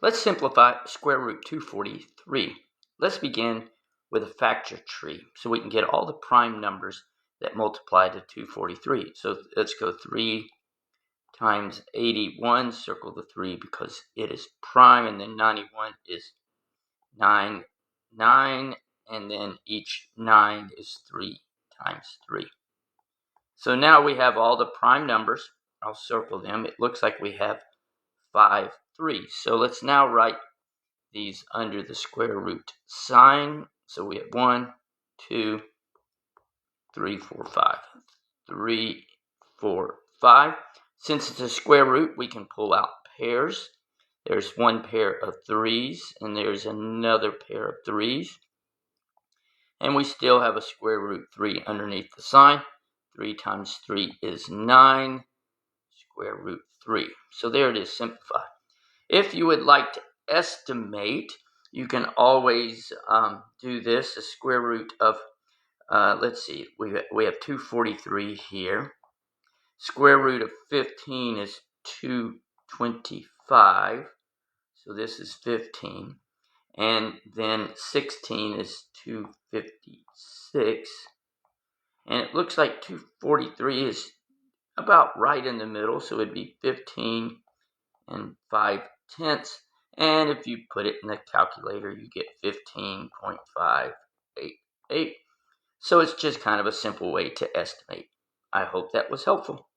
Let's simplify square root 243. Let's begin with a factor tree so we can get all the prime numbers that multiply to 243. So let's go 3 times 81, circle the 3 because it is prime, and then 91 is 9, and then each 9 is 3 times 3. So now we have all the prime numbers. I'll circle them. It looks like we have 5, 3. So let's now write these under the square root sign. So we have 1, 2, 3, 4, 5. 3, 4, 5. Since it's a square root, we can pull out pairs. There's one pair of 3's, and there's another pair of 3's. And we still have a square root 3 underneath the sign. 3 times 3 is 9, square root 3. So there it is, simplified. If you would like to estimate, you can always do this, the square root of, let's see, we have 243 here. Square root of 15 is 225, so this is 15. And then 16 is 256. And it looks like 243 is about right in the middle, so it'd be 15 and 5/10. And if you put it in the calculator, you get 15.588. So it's just kind of a simple way to estimate. I hope that was helpful.